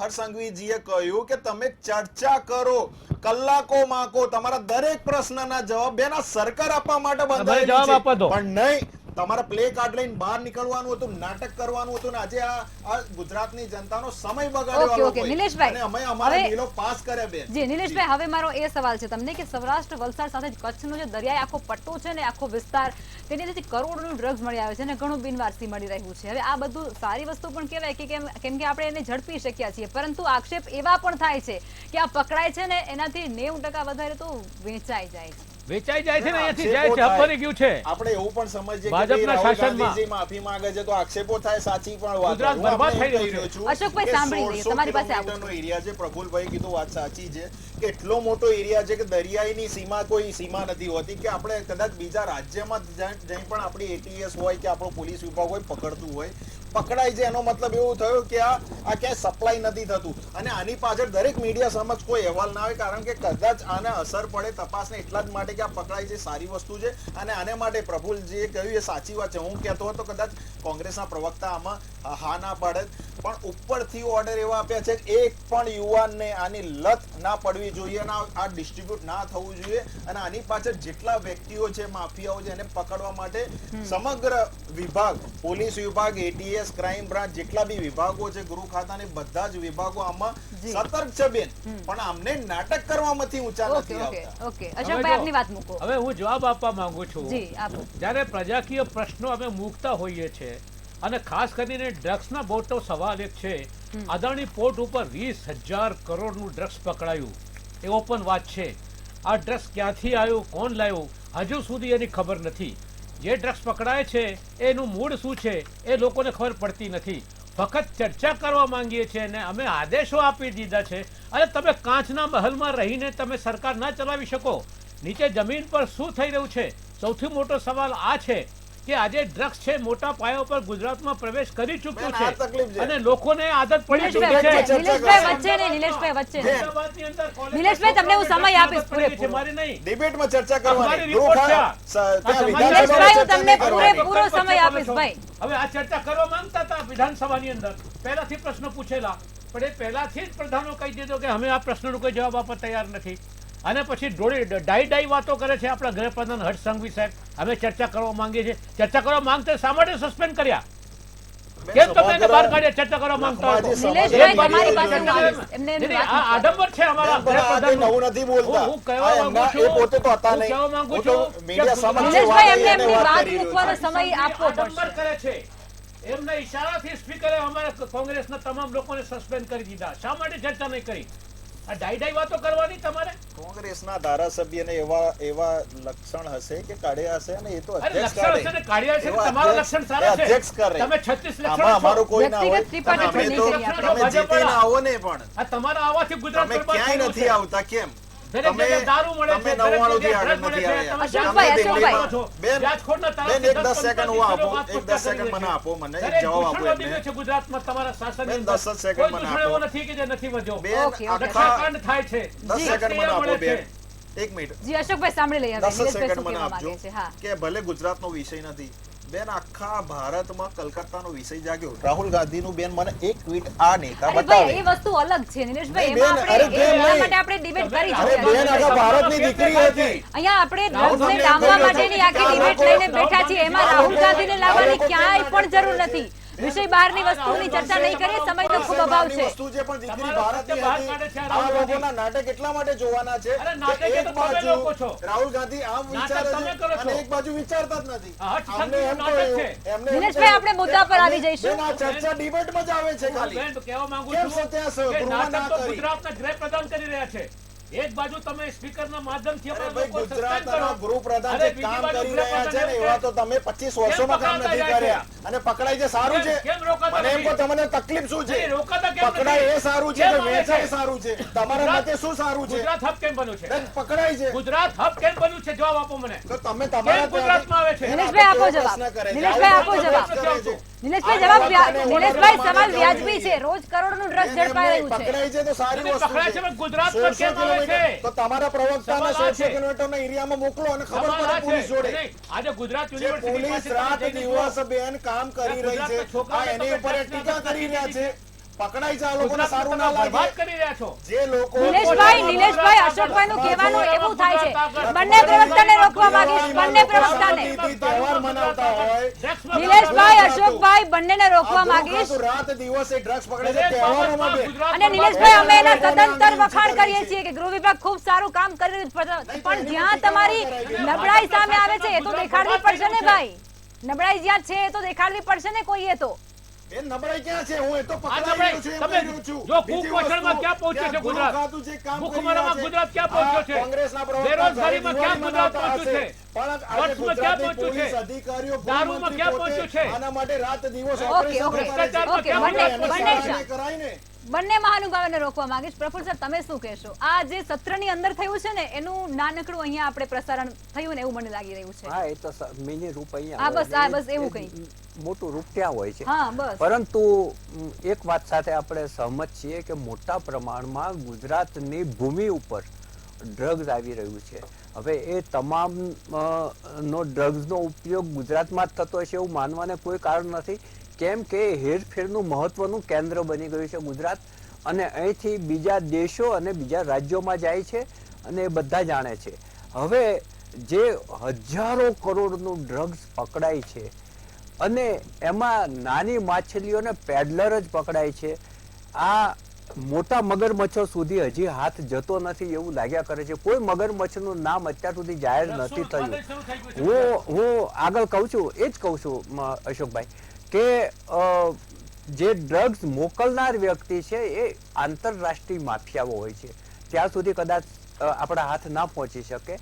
[SPEAKER 3] હર્ષસંઘવીજીએ કહ્યું કે તમે ચર્ચા કરો, કલાકો માંગો, તમારા દરેક પ્રશ્નના જવાબ. બેન, આ સરકાર આપવા માટે બંધાયેલી છે, પણ નહીં. તમારે પ્લે કાર્ડ લઈને બહાર નીકળવાનું હતું, નાટક કરવાનું હતું, ને આજે આ ગુજરાતની જનતાનો સમય બગાડ્યો.
[SPEAKER 1] ઓકે, નિલેશભાઈ,
[SPEAKER 3] અને અમે અમારા બિલો પાસ કર્યા. બેન
[SPEAKER 1] જી, નિલેશભાઈ, હવે મારો એ સવાલ છે તમને કે સૌરાષ્ટ્ર, વલસાડ સાથે જ કચ્છનો જે દરિયાઈ આખો પટ્ટો છે ને, આખો વિસ્તાર, તેની અંદરથી કરોડોનું ડ્રગ્સ મળી આવે છે અને ઘણું બિનવારસી મળી રહ્યું છે. હવે આ બધું સારી વસ્તુ પણ કહેવાય કે કેમ કે આપણે એને ઝડપી શક્યા છીએ, પરંતુ આક્ષેપ એવા પણ થાય છે કે આ પકડાય છે ને એનાથી 90% વધારે તો વેચાઈ જાય છે.
[SPEAKER 4] વેચાઈ જાય છે ને, અહીંયાથી જાય છે, હપરી ગયું છે.
[SPEAKER 3] આપણે એવું પણ સમજીએ કે
[SPEAKER 4] ભાજપના શાસનમાં
[SPEAKER 3] માફી માંગે છે તો આક્ષેપો થાય, સાચી પણ વાત.
[SPEAKER 4] ગુજરાત બરબાદ થઈ રહ્યું છે.
[SPEAKER 1] અશોકભાઈ, સાંભળી લઈએ, તમારી પાસે આવું
[SPEAKER 3] છે. એરિયા છે, પ્રફુલભાઈ કીધું વાત સાચી છે કે એટલો મોટો એરિયા છે કે દરિયાઈની સીમા કોઈ સીમા નથી હોતી, કે આપણે કદાચ બીજા રાજ્યમાં જઈ પણ આપણી એટીએસ હોય કે આપણો પોલીસ વિભાગ હોય પકડતું હોય, પકડાય છે, એનો મતલબ એવું થયો કે આ ક્યાંય સપ્લાય નથી થતું. અને આની પાછળ દરેક મીડિયા સમક્ષ કોઈ અહેવાલ ના આવે, કારણ કે કદાચ આને અસર પડે તપાસને એટલા જ માટે કે આ પકડાય છે, સારી વસ્તુ છે. અને આને માટે પ્રફુલજીએ કહ્યું એ સાચી વાત છે. હું કહેતો હતો કદાચ કોંગ્રેસના પ્રવક્તા આમાં હા ના પાડે, પણ ઉપરથી ઓર્ડર એવા આપ્યા છે કે એક પણ યુવાનને આની લત ના પડવી જોઈએ અને આ ડિસ્ટ્રીબ્યુટ ના થવું જોઈએ અને આની પાછળ જેટલા વ્યક્તિઓ છે, માફિયાઓ છે, એને પકડવા માટે સમગ્ર વિભાગ, પોલીસ વિભાગ, એટીએસ, ક્રાઇમ બ્રાન્ચ, જેટલા બી વિભાગો છે, ગૃહ ખાતાની બધા જ વિભાગો આમાં સતર્ક છે બેન, પણ અમને નાટક કરવામાંથી ઊંચા નથી આવતા.
[SPEAKER 1] ઓકે અશોકભાઈ આપની વાત મૂકો.
[SPEAKER 4] હવે હું જવાબ આપવા માંગુ છું.
[SPEAKER 1] જી આપો.
[SPEAKER 4] જ્યારે પ્રજાકીય પ્રશ્નો અમે મૂકતા હોઈએ છીએ અને ખાસ કરીને ડ્રગ્સના મોટો સવાલ એક છે, અદાણી પોર્ટ ઉપર 20,000 કરોડનું ડ્રગ્સ પકડાયું, એ ઓપન વાત છે. આ ડ્રગ્સ ક્યાંથી આવ્યું, કોણ લાવ્યું, હજુ સુધી એની ખબર નથી. જે ડ્રગ્સ પકડાય છે એનું મૂળ શું છે એ લોકોને ખબર પડતી નથી. ફક્ત ચર્ચા કરવા માંગીએ છીએ અને અમે આદેશો આપી દીધા છે. અને તમે કાચના મહલમાં રહીને તમે સરકાર ના ચલાવી શકો. નીચે જમીન પર શું થઈ રહ્યું છે, સૌથી મોટો સવાલ આ છે કે આજે ડ્રગ્સ છે મોટા પાયા પર ગુજરાતમાં પ્રવેશ કરી ચૂક્યું છે અને લોકોને આદત પડી ચૂકી છે.
[SPEAKER 1] નિલેશભાઈ વચ્ચે ને, નિલેશભાઈ વચ્ચે ને. નિલેશભાઈ તમને હું સમય આપીશ પૂરેપૂરો.
[SPEAKER 4] મારી નહીં,
[SPEAKER 3] ડિબેટમાં ચર્ચા કરવાની.
[SPEAKER 4] તમારી report છે.
[SPEAKER 1] નિલેશભાઈ હું તમને પૂરેપૂરો સમય આપીશ ભાઈ.
[SPEAKER 4] હવે આ ચર્ચા કરવા માંગતા હતા વિધાનસભાની અંદર, પહેલાથી પ્રશ્ન પૂછેલા, પણ એ પહેલાથી જ પ્રધાનો કહી દીધો કે અમે આ પ્રશ્નનો કોઈ જવાબ આપવા તૈયાર નથી. અને પછી ડાઈ વાતો કરે છે આપણા ગૃહપ્રધાન હર્ષ સંઘવી સાહેબ. અમે ચર્ચા કરવા માંગીએ છીએ. ચર્ચા કરવા માંગતા શા માટે સસ્પેન્ડ કર્યા? કેમ તમે એને બહાર કાઢ્યા ચર્ચા કરવા માંગતા હતો?
[SPEAKER 1] નિલેશભાઈ તમારી પાસે હું આવીશ. એમને એમની વાત
[SPEAKER 4] આ આડંબર છે અમારા ગૃહપ્રધાનનું.
[SPEAKER 3] નવું નથી બોલતા.
[SPEAKER 4] હું કહેવા માંગુ છું,
[SPEAKER 3] એ પોતે તો હતા
[SPEAKER 4] હું
[SPEAKER 3] નહીં.
[SPEAKER 4] કહેવા માંગુ
[SPEAKER 3] હું તો
[SPEAKER 4] છું
[SPEAKER 3] મીડિયા
[SPEAKER 4] કે
[SPEAKER 3] સમક્ષ
[SPEAKER 1] નિલેશભાઈ એમને
[SPEAKER 3] વાત
[SPEAKER 1] એમની વાત
[SPEAKER 3] કરી રહ્યો
[SPEAKER 1] મૂકવાનો
[SPEAKER 3] છું.
[SPEAKER 1] સમય આપવો
[SPEAKER 4] આડંબર
[SPEAKER 1] પડશે.
[SPEAKER 4] કરે છે. એમના ઈશારાથી સ્પીકરે અમારા કોંગ્રેસના તમામ લોકોને સસ્પેન્ડ કરી દીધા. શા માટે ચર્ચા નહીં કરી? આ ડાઈ વાતો કરવાની તમારે?
[SPEAKER 3] કોંગ્રેસના ધારાસભ્યને એવા લક્ષણ હશે કે કાઢ્યા હશે અને એ તો
[SPEAKER 4] અરે
[SPEAKER 3] અધ્યક્ષ
[SPEAKER 4] લક્ષણ હશે ને કાઢ્યા હશે ને,
[SPEAKER 3] એવા
[SPEAKER 4] તમારા
[SPEAKER 3] અધ્યક્ષ-
[SPEAKER 4] લક્ષણ સારા છે.
[SPEAKER 3] અધ્યક્ષ કરે.
[SPEAKER 4] તમે 36
[SPEAKER 3] આમાં
[SPEAKER 4] લક્ષણ
[SPEAKER 3] અમારું કોઈ ના હોય.
[SPEAKER 1] વ્યક્તિગત ટીપા
[SPEAKER 3] તમે
[SPEAKER 1] ટિપ્પણી
[SPEAKER 3] તો-
[SPEAKER 1] નહીં કરી આપણે.
[SPEAKER 3] તમે જીતીને આવો ને પણ
[SPEAKER 4] આ તમારા આવવાથી ગુજરાત
[SPEAKER 3] તમે
[SPEAKER 4] બરબાદ
[SPEAKER 3] ક્યાંય
[SPEAKER 4] થયું
[SPEAKER 3] નથી
[SPEAKER 4] છે.
[SPEAKER 3] આવતા. કેમ?
[SPEAKER 4] દરેક
[SPEAKER 3] તમે
[SPEAKER 4] જગ્યાએ દારૂ મળે
[SPEAKER 3] તમે
[SPEAKER 4] છે, દરેક
[SPEAKER 3] 99 થી
[SPEAKER 4] જગ્યાએ
[SPEAKER 3] આગળ
[SPEAKER 4] ડ્રગ
[SPEAKER 3] નથી
[SPEAKER 4] મળે છે.
[SPEAKER 3] આવ્યા.
[SPEAKER 1] અશોકભાઈ,
[SPEAKER 3] તમે
[SPEAKER 1] અશોકભાઈ.
[SPEAKER 3] દિલ્હીમાં છો. બેન,
[SPEAKER 4] વ્યાજખોરના તારણથી
[SPEAKER 3] બેન, એક
[SPEAKER 4] 10
[SPEAKER 3] દસ સેકન્ડ હું આપું.
[SPEAKER 4] કિલો
[SPEAKER 3] એક 10 સેકન્ડ મને આપો. મને એક
[SPEAKER 4] દરેક
[SPEAKER 3] જવાબ
[SPEAKER 4] દૂષણ
[SPEAKER 3] આપો
[SPEAKER 4] વધી
[SPEAKER 3] એમને.
[SPEAKER 4] ગયું છે ગુજરાતમાં તમારા શાસનની
[SPEAKER 3] બેન,
[SPEAKER 4] અંદર.
[SPEAKER 3] 10 સેકન્ડ
[SPEAKER 4] કોઈ
[SPEAKER 3] મને
[SPEAKER 4] દૂષણ એવો
[SPEAKER 3] આપો.
[SPEAKER 4] નથી કે જે નથી વધ્યો.
[SPEAKER 3] બેન,
[SPEAKER 1] ઓકે, ઓકે.
[SPEAKER 3] આખા
[SPEAKER 4] રક્ષાકાંડ થાય છે.
[SPEAKER 3] 10 સેકન્ડ મને આપો
[SPEAKER 4] મળે છે.
[SPEAKER 3] બેન. એક મિનિટ.
[SPEAKER 1] જી અશોકભાઈ સાંભળી લઈએ હવે.
[SPEAKER 3] 10
[SPEAKER 1] નિલેશભાઈ
[SPEAKER 3] સેકન્ડ
[SPEAKER 1] શું
[SPEAKER 3] મને
[SPEAKER 1] કહેવા
[SPEAKER 3] આપજો
[SPEAKER 1] માંગે છે? હા.
[SPEAKER 3] કે ભલે ગુજરાતનો વિષય નથી બેન, આખા ભારતમાં કલકત્તાનો વિષય જાગ્યો. રાહુલ ગાંધીનું બેન મને એક ટ્વીટ આ નેતા
[SPEAKER 1] અરે ભાઈ,
[SPEAKER 3] બતાવે.
[SPEAKER 1] એ વસ્તુ અલગ છે નિલેશભાઈ.
[SPEAKER 3] નહીં
[SPEAKER 1] એમાં
[SPEAKER 3] બેન, અરે
[SPEAKER 1] આપણે
[SPEAKER 3] બેન,
[SPEAKER 1] એના
[SPEAKER 3] નહીં.
[SPEAKER 1] માટે આપણે ડિબેટ કરી
[SPEAKER 3] અરે
[SPEAKER 1] છે.
[SPEAKER 3] બેન, આખા ભારતની દીકરી હતી.
[SPEAKER 1] અહીંયા આપણે
[SPEAKER 3] રાહુલ
[SPEAKER 1] ડ્રગ્સને
[SPEAKER 3] ગાંધી
[SPEAKER 1] ડામવા
[SPEAKER 3] એમ
[SPEAKER 1] માટેની આખી ડિબેટ લઈને બેઠા છીએ. એમાં રાહુલ ગાંધીને લાવવાની ક્યાંય પણ જરૂર નથી. વિષય બહારની વસ્તુની ચર્ચા નહીં કરીએ, સમય તો ખૂબ અભાવ છે.
[SPEAKER 3] વસ્તુ છે પણ દીકરી
[SPEAKER 4] તમારા
[SPEAKER 3] ભારતની
[SPEAKER 4] બહાર
[SPEAKER 3] હતી.
[SPEAKER 4] કાઢે છે આ
[SPEAKER 3] આ
[SPEAKER 4] રાહુલ ગાંધી.
[SPEAKER 3] લોકોના નાટક એટલા માટે જોવાના છે
[SPEAKER 4] અરે
[SPEAKER 3] કે
[SPEAKER 4] નાટક એ
[SPEAKER 3] એક
[SPEAKER 4] તો તમે
[SPEAKER 3] બાજુ
[SPEAKER 4] લોકો છો.
[SPEAKER 3] રાહુલ ગાંધી આમ
[SPEAKER 4] નાટક
[SPEAKER 3] વિચારે
[SPEAKER 4] તમે
[SPEAKER 3] છે
[SPEAKER 4] કરો છો.
[SPEAKER 3] અને એક બાજુ વિચારતા જ નથી.
[SPEAKER 4] આ હર્ષ
[SPEAKER 3] અમને
[SPEAKER 4] સંઘવીનું
[SPEAKER 3] એમ
[SPEAKER 4] નાટક
[SPEAKER 3] કહ્યું,
[SPEAKER 4] છે.
[SPEAKER 3] એમને એમ
[SPEAKER 1] નિલેશભાઈ,
[SPEAKER 3] કહ્યું
[SPEAKER 1] આપણે મુદ્દા પર
[SPEAKER 3] કે
[SPEAKER 1] આવી જઈશું.
[SPEAKER 3] બેન, આ ચર્ચા ડિબેટમાં જ આવે છે ખાલી.
[SPEAKER 4] બેન, કહેવા માંગુ
[SPEAKER 3] કેમ
[SPEAKER 4] છું
[SPEAKER 3] સત્યાસ
[SPEAKER 4] કે
[SPEAKER 3] ગૃહમાં ના
[SPEAKER 4] નાટક તો
[SPEAKER 3] કરી?
[SPEAKER 4] ગુજરાતના ગૃહપ્રધાન કરી રહ્યા છે. એક બાજુ તમે સ્પીકરના માધ્યમથી
[SPEAKER 3] અરે
[SPEAKER 4] અમારા
[SPEAKER 3] ભાઈ,
[SPEAKER 4] લોકો સસ્પેન્ડ
[SPEAKER 3] ગુજરાતના
[SPEAKER 4] કરો.
[SPEAKER 3] ગૃહપ્રધાન
[SPEAKER 4] અરે
[SPEAKER 3] જે
[SPEAKER 4] બીજી
[SPEAKER 3] કામ
[SPEAKER 4] બાજુ
[SPEAKER 3] કરી રહ્યા છે ને
[SPEAKER 4] ગૃહપ્રધાન
[SPEAKER 3] એવા તો તમે 25 વર્ષોમાં કામ
[SPEAKER 4] પકડાતા
[SPEAKER 3] નથી
[SPEAKER 4] જાય છે?
[SPEAKER 3] કર્યા અને પકડાય છે સારું છે.
[SPEAKER 4] કેમ રોકાતા
[SPEAKER 3] મને એમ
[SPEAKER 4] નથી?
[SPEAKER 3] કહો, તમને તકલીફ શું છે?
[SPEAKER 4] નહીં, રોકાતા કેમ
[SPEAKER 3] પકડાય
[SPEAKER 4] નથી?
[SPEAKER 3] એ સારું છે
[SPEAKER 4] કેમ
[SPEAKER 3] કે
[SPEAKER 4] આવે
[SPEAKER 3] વેચાય
[SPEAKER 4] છે?
[SPEAKER 3] સારું છે? તમારા
[SPEAKER 4] ગુજરાત-
[SPEAKER 3] મતે શું સારું છે?
[SPEAKER 4] ગુજરાત હબ કેમ બન્યું છે?
[SPEAKER 3] બેન, પકડાય છે
[SPEAKER 4] ગુજરાત હબ કેમ બન્યું છે? જવાબ આપો મને.
[SPEAKER 3] તો તમે
[SPEAKER 4] કેમ
[SPEAKER 3] તમારા
[SPEAKER 4] ગુજરાતમાં આવે છે?
[SPEAKER 1] નિલેશભાઈ, આપો
[SPEAKER 3] કેવો
[SPEAKER 1] જવાબ.
[SPEAKER 3] પ્રશ્ન કરે છે?
[SPEAKER 1] નિલેશભાઈ, આપો
[SPEAKER 3] આવું
[SPEAKER 1] જવાબ.
[SPEAKER 3] કરે છે.
[SPEAKER 1] નિલેશભાઈ જવાબ નિલેશભાઈ સવાલ વ્યાજબી છે. રોજ કરોડોનું ડ્રગ્સ
[SPEAKER 3] બેન,
[SPEAKER 1] ઝડપાઈ
[SPEAKER 3] એમને
[SPEAKER 1] રહ્યું છે.
[SPEAKER 3] પકડાય છે તો સારી
[SPEAKER 4] અને
[SPEAKER 3] વસ્તુ
[SPEAKER 4] પકડાય છે, પણ ગુજરાતમાં
[SPEAKER 3] 1600
[SPEAKER 4] કેમ આવે છે?
[SPEAKER 3] કિલોમીટર. તો તમારા પ્રવક્તાને
[SPEAKER 4] સવાલ આ
[SPEAKER 3] 1600
[SPEAKER 4] છે.
[SPEAKER 3] કિલોમીટરના એરિયામાં મોકલો અને ખબર
[SPEAKER 4] સવાલ આ
[SPEAKER 3] પડે પોલીસ
[SPEAKER 4] છે.
[SPEAKER 3] જોડે.
[SPEAKER 4] નહીં, આજે ગુજરાત
[SPEAKER 3] જે
[SPEAKER 4] યુનિવર્સિટી
[SPEAKER 3] પોલીસ
[SPEAKER 4] પાસે તમે
[SPEAKER 3] રાત
[SPEAKER 4] જઈને
[SPEAKER 3] દિવસ
[SPEAKER 4] જુઓ.
[SPEAKER 3] બેન કામ કરી રહી છે.
[SPEAKER 4] ગુજરાતના છોકરાઓને
[SPEAKER 3] આ એની
[SPEAKER 4] તમે
[SPEAKER 3] ઉપર
[SPEAKER 4] ડ્રગ્સના
[SPEAKER 3] ટીકા કરી રહ્યા છે. પકડાય છે, આ લોકોને
[SPEAKER 4] ગુજરાતને
[SPEAKER 3] સારું
[SPEAKER 4] તમે
[SPEAKER 3] ના
[SPEAKER 4] બરબાદ
[SPEAKER 3] લાગે.
[SPEAKER 4] કરી રહ્યા છો.
[SPEAKER 3] જે લોકો
[SPEAKER 1] નિલેશભાઈ, અશોકભાઈનું કહેવાનું એવું થાય છે. બંને પ્રવક્તાને રોકવા માંગીશ. બંને પ્રવક્તાને.
[SPEAKER 3] તહેવાર મનાવતા હોય.
[SPEAKER 1] નિલેશભાઈ, અશોકભાઈ બંનેને રોકવા માંગીશ.
[SPEAKER 3] રાત દિવસે ડ્રગ્સ પકડે છે તહેવારોમાં બેન.
[SPEAKER 1] અને નિલેશભાઈ, અમે એના સદંતર વખાણ કરીએ છીએ કે ગૃહ વિભાગ ખૂબ સારું કામ કરી રહ્યું છે. પણ જ્યાં તમારી નબળાઈ સામે આવે છે એ તો દેખાડવી પડશે ને ભાઈ. નબળાઈ જ્યાં છે એ તો દેખાડવી પડશે ને કોઈએ તો.
[SPEAKER 3] બેન, નબળાઈ ક્યાં છે? હું એ તો
[SPEAKER 4] આ
[SPEAKER 3] પકડાઈ
[SPEAKER 4] નબળાઈ,
[SPEAKER 3] રહ્યો છું, એમ
[SPEAKER 4] તમે
[SPEAKER 3] કહી રહ્યો છું.
[SPEAKER 4] જો
[SPEAKER 3] બીજી
[SPEAKER 4] કુપોષણમાં
[SPEAKER 3] વસ્તુ,
[SPEAKER 4] ક્યાં પહોંચ્યું છે
[SPEAKER 3] ત્યાં ગૃહ
[SPEAKER 4] ગુજરાત?
[SPEAKER 3] ખાતું જે કામ કરી
[SPEAKER 4] ભૂખમરામાં
[SPEAKER 3] રહ્યા છે,
[SPEAKER 4] ગુજરાત ક્યાં પહોંચ્યું છે?
[SPEAKER 3] આ કોંગ્રેસના પ્રવક્તા
[SPEAKER 4] બેરોજગારીમાં
[SPEAKER 3] ઘરે
[SPEAKER 4] ક્યાં ગુજરાત
[SPEAKER 3] દિવાળી
[SPEAKER 4] પહોંચ્યું છે?
[SPEAKER 3] મનાવતા હશે. પણ આજે
[SPEAKER 4] ડ્રગ્સમાં ક્યાં
[SPEAKER 3] ગુજરાતની
[SPEAKER 4] પહોંચ્યું છે?
[SPEAKER 3] પોલીસ અધિકારીઓ,
[SPEAKER 4] દારૂમાં
[SPEAKER 3] ગૃહમંત્રી
[SPEAKER 4] ક્યાં
[SPEAKER 3] પોતે
[SPEAKER 4] પહોંચ્યું છે?
[SPEAKER 3] આના માટે રાત દિવસ
[SPEAKER 1] ઓકે,
[SPEAKER 3] ઓપરેશન
[SPEAKER 1] ઓકે.
[SPEAKER 3] કરે છે.
[SPEAKER 1] ઓકે, બંને
[SPEAKER 3] કરાય ને.
[SPEAKER 1] બંને મહાનુભાવોને રોકવા માંગીશ. પ્રફુલ્લ સાહેબ, તમે શું કહેશો? આ જે સત્રની અંદર થયું છે ને એનું નાનકડું અહીંયા આપણે પ્રસારણ થયું ને એવું મને લાગી રહ્યું છે.
[SPEAKER 2] હા, એ તો મિની રૂપ અહીંયા
[SPEAKER 1] હા,
[SPEAKER 2] હોય
[SPEAKER 1] બસ, હા,
[SPEAKER 2] ને,
[SPEAKER 1] બસ એવું
[SPEAKER 2] એ
[SPEAKER 1] કંઈ.
[SPEAKER 2] મોટું રૂપ ત્યાં હોય છે.
[SPEAKER 1] હા, બસ.
[SPEAKER 2] પરંતુ એક વાત સાથે આપણે સહમત છીએ કે મોટા પ્રમાણમાં ગુજરાતની ભૂમિ ઉપર ડ્રગ્સ આવી રહ્યું છે. હવે એ તમામ નો ડ્રગ્સનો ઉપયોગ ગુજરાતમાં જ થતો હશે એવું માનવાને કોઈ કારણ નથી. કેમ કે હેરફેરનું મહત્વનું કેન્દ્ર બની ગયું છે ગુજરાત, અને અહીંથી બીજા દેશો અને બીજા રાજ્યોમાં જાય છે અને એ બધા જાણે છે. હવે જે હજારો કરોડનું ડ્રગ્સ પકડાય છે અને એમાં નાની માછલીઓને પેડલર જ પકડાય છે, આ મોટા મગરમચ્છો સુધી હજી હાથ જતો નથી એવું લાગ્યા કરે છે. કોઈ મગરમચ્છનું નામ અત્યાર સુધી જાહેર નથી થયું. હું આગળ કહું છું, એ જ કહું છું અશોકભાઈ, કે જે ડ્રગ્સ મોકલનાર વ્યક્તિ છે એ આંતરરાષ્ટ્રીય માફિયાઓ હોય છે. ત્યાં સુધી કદાચ આપણા હાથ ના પહોંચી શકે,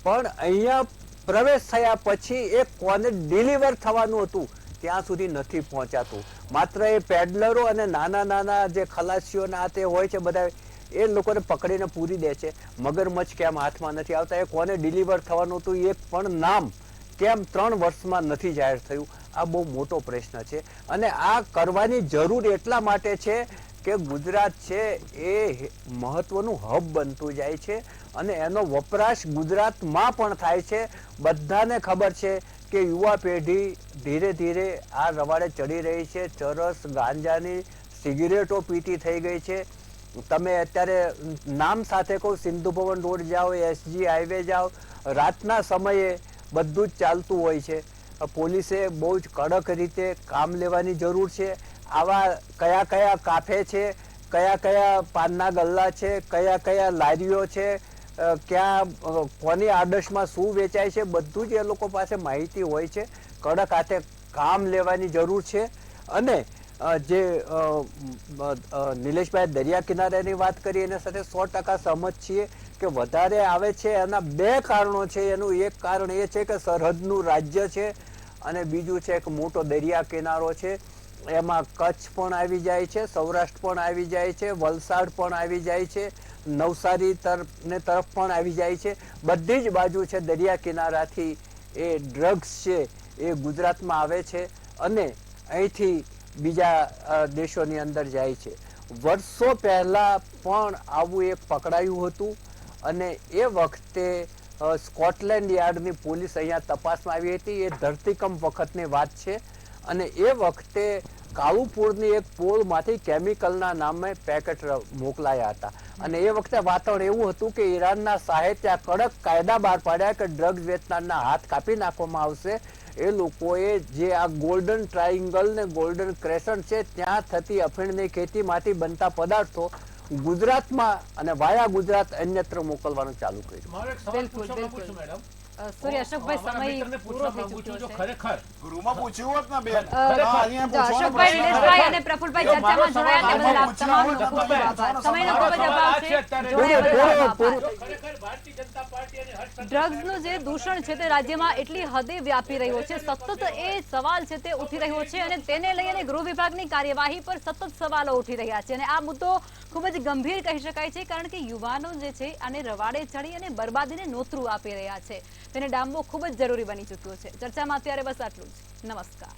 [SPEAKER 2] પણ અહીંયા પ્રવેશ થયા પછી એ કોને ડિલિવર થવાનું હતું ત્યાં સુધી નથી પહોંચાતું. માત્ર એ પેડલરો અને નાના નાના જે ખલાસીઓના તે હોય છે બધા, એ લોકોને પકડીને પૂરી દે છે. મગરમચ્છ કેમ હાથમાં નથી આવતા, એ કોને ડિલિવર થવાનું હતું એક પણ નામ કેમ 3 વર્ષમાં નથી જાહેર થયું, આ બહુ મોટો પ્રશ્ન છે. અને આ કરવાની જરૂર એટલા માટે છે કે ગુજરાત છે એ મહત્વનું હબ બનતું જાય છે અને એનો વપરાશ ગુજરાતમાં પણ થાય છે. બધાને ખબર છે કે યુવા પેઢી ધીરે ધીરે આ રવાડે ચડી રહી છે. ચરસ, ગાંજાની, સિગરેટો પીતી થઈ ગઈ છે. તમે અત્યારે નામ સાથે કહો, સિંધુ ભવન રોડ જાઓ, SG હાઈવે જાઓ, રાતના સમયે બધું જ ચાલતું હોય છે. પોલીસે બહુ જ કડક રીતે કામ લેવાની જરૂર છે. આવા કયા કયા કાફે છે, કયા કયા પાનના ગલ્લા છે, કયા કયા લારીઓ છે, ક્યાં કોની આદર્શમાં શું વેચાય છે, બધું જ એ લોકો પાસે માહિતી હોય છે. કડક હાથે કામ લેવાની જરૂર છે. અને જે નિલેશભાઈ દરિયા કિનારાની વાત કરી એના સાથે 100% સહમત છીએ કે વધારે આવે છે એના 2 કારણો છે. એનું એક કારણ એ છે કે સરહદનું રાજ્ય છે અને બીજું છે એક મોટો દરિયા કિનારો છે. એમાં કચ્છ પણ આવી જાય છે, સૌરાષ્ટ્ર પણ આવી જાય છે, વલસાડ પણ આવી જાય છે, નવસારી તરફ પણ આવી જાય છે. બધી જ બાજુ છે દરિયા કિનારાથી એ ડ્રગ્સ છે એ ગુજરાતમાં આવે છે અને અહીંથી બીજા દેશોની અંદર જાય છે. વર્ષો પહેલા પણ આવું એક પકડાયું હતું અને એ વખતે સ્કોટલેન્ડ યાર્ડની પોલીસ અહીંયા તપાસમાં આવી હતી. એ ધરતીકંપ વખતની વાત છે અને એ વખતે કાલુપુરની એક પોલમાંથી કેમિકલના નામે પેકેટ મોકલાયા હતા. અને એ વખતે વાતાવરણ એવું હતું કે ઈરાનના શાહે ત્યાં કડક કાયદા બહાર પાડ્યા કે ડ્રગ્સ વેચનારના હાથ કાપી નાખવામાં આવશે. એ લોકોએ જે આ ગોલ્ડન ટ્રાયંગલ ને ગોલ્ડન ક્રેસન્ટ છે ત્યાં થતી અફીણની ખેતીમાંથી બનતા પદાર્થો ગુજરાતમાં અને વાયા ગુજરાત અન્યત્ર મોકલવાનું ચાલુ કર્યું.
[SPEAKER 1] બિલકુલ બિલકુલ. સોરી અશોકભાઈ, સમય પૂરો થઈ ચૂક્યો છે.
[SPEAKER 4] ખરેખર
[SPEAKER 3] ગૃહમાં પૂછ્યું હોત ને બેન.
[SPEAKER 1] અશોકભાઈ, નિલેશભાઈ અને પ્રફુલભાઈ ચર્ચામાં જોડાયા તે બદલ આપ તમામનો ખૂબ ખૂબ આભાર. સમયનો ખૂબ જ અભાવ છે. જોડાયા બદલ આભાર.
[SPEAKER 4] ખરેખર ભારતીય જનતા પાર્ટી અને હર્ષ
[SPEAKER 1] ડ્રગ્સનું જે દૂષણ છે તે રાજ્યમાં એટલી હદે વ્યાપી રહ્યો છે, સતત એ સવાલ છે તે ઉઠી રહ્યો છે અને તેને લઈને ગૃહ વિભાગની કાર્યવાહી પર સતત સવાલો ઉઠી રહ્યા છે. અને આ મુદ્દો ખૂબ જ ગંભીર કહી શકાય છે, કારણ કે યુવાનો જે છે આને રવાડે ચડી અને બરબાદીને નોતરું આપી રહ્યા છે. તેને ડામવો ખૂબ જ જરૂરી બની ચૂક્યો છે. ચર્ચામાં અત્યારે બસ આટલું જ. નમસ્કાર.